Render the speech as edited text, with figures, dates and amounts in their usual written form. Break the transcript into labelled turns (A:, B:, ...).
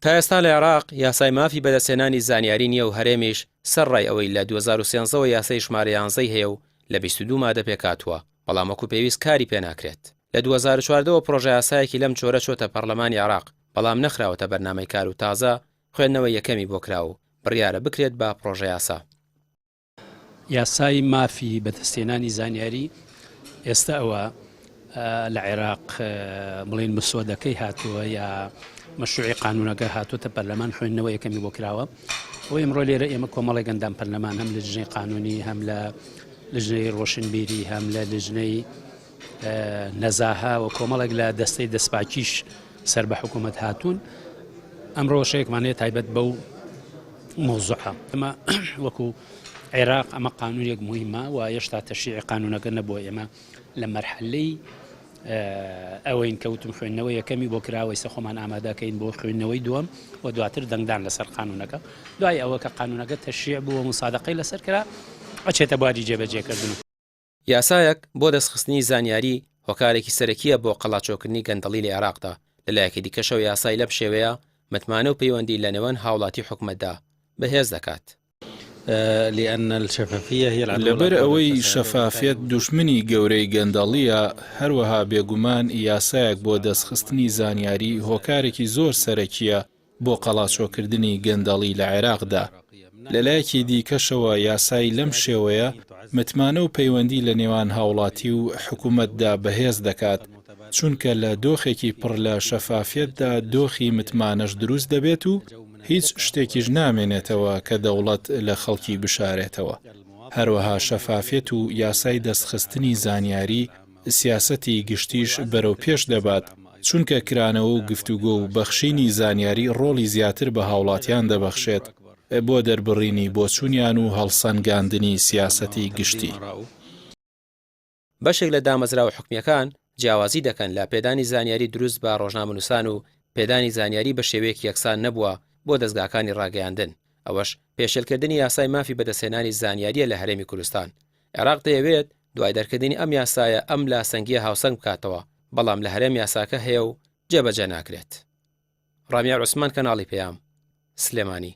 A: تا ئێستا لە عێراق یاسای مافی بەدەستهێنانی زانیاری نییە و هەرێمیش سەرڕای ئەوەی لە 2013ەوە یاسای ژمارە 11 هەیە و لە 22 مادە پێکاتووە، بەڵام وەکو پێویست کاری پێناکرێت. لە 2014ەوە پرۆژە یاسایەکی لەم جۆرە چۆتە پەرلەمانی عێراق، بەڵام نەخراوەتە بەرنامەی کار و تازە خوێندنەوەی یەکەمی بۆ کراوە و بڕیارە بکرێت بە پرۆژە یاسا.
B: یاسای مافی بەدەستهێنانی زانیاری ئێستا ئەوە لە عێراق بڵین مسۆدەکەی هاتووە یا مەشروعی قانونەکە هاتووەتە پەرلەمان خوێندنەوە یەکەمی بۆ کراوە. ئەوەی ئەمڕۆ لێرە ئێمە کۆمەڵی گەندام پەرلەمان هەم لە لجنەی قانونی، هەم لە لجنەی ڕۆشنبیری، هەم لە لجنەی نەزاها و کۆمەڵێک لە دەستەی دەستپاکیش سەر بە حکوومەت هاتوون. ئەمڕۆ شەیەکمانەیە تایبەت بەو مۆزوعە. ئەمە وەکو عێراق ئەمە قانونێک مهمە و هێشتا تەشریعی قانونەکە نەبووە. ئێمە لە مەرحەلەی ئەوەین کەوتم خوێندنەوەی یەکەمی بۆ کراوەی سە خۆمان ئامادەکەین بۆ خوێندنەوەی دووەم و دواتر دەنگدان لەسەر قانونەکە. دوای ئەوە کە قانونەکە تەشریع بووە مسادقەی لەسەر کرا ئەچێتە بواری جێبەجێکردن.
A: یاسایەک بۆ دەستخستنی زانیاری هۆکارێکی سەرەکیە بۆ قەڵاچۆکردنی گەندەڵی لە عێراقدا. لەلایەکی دیکەشەوە یاسای لەم شێوەیە متمانە و پەیوەندی لە نێوان هاوڵاتی حکومەتدا بەهێز دەکات.
C: لەبەر ئەوەی شەفافیت دوژمنی گەورەی گەندەڵیە، هەروەها بێگومان یاسایەک بۆ دەستخستنی زانیاری هۆکارێکی زۆر سەرەکیە بۆ قەڵاچۆکردنی گەندەڵی لە عێراقدا. لەلایەکی دیکەشەوە یاسای لەم شێوەیە متمانە و پەیوەندی لە نێوان هاوڵاتی و حکوومەتدا بەهێز دەکات، چونکە لە دۆخێکی پڕ لە شەفافیتدا دۆخی متمانەش دروست دەبێت و هیچ شتێکیش نامێنێتەوە کە دەوڵەت لە خەڵکی بشارێتەوە. هەروەها شەفافیت و یاسای دەستخستنی زانیاری سیاسەتی گشتیش بەرەو پێش دەبات، چونکە کرانەوە و گفتوگۆ و بەخشینی زانیاری ڕۆڵی زیاتر بە هاوڵاتیان دەبەخشێت بۆ دەربڕینی بۆچوونیان و هەڵسەنگاندنی سیاسەتی گشتی.
A: بەشێک لە دامەزراوە حکومیەکان جیاوازی دەکەن لە پێدانی زانیاری دروست بە ڕۆژنامەنووسان و پێدانی زانیاری بە شێوەیەکی یەکسان نەبووە بۆ دەستگاکانی ڕاگەیاندن. ئەوەش پێشێلکردنی یاسای مافی بەدەستهێنانی زانیاریە لە هەرێمی کوردستان. عێراق دەیەوێت دوای دەرکردنی ئەم یاسایە ئەم لاسەنگیە هاوسەنگ بکاتەوە، بەڵام لە هەرێم یاساکە هەیە و جێبەجێ ناکرێت. ڕامیا عوسمان، کەناڵی پێام، سلێمانی.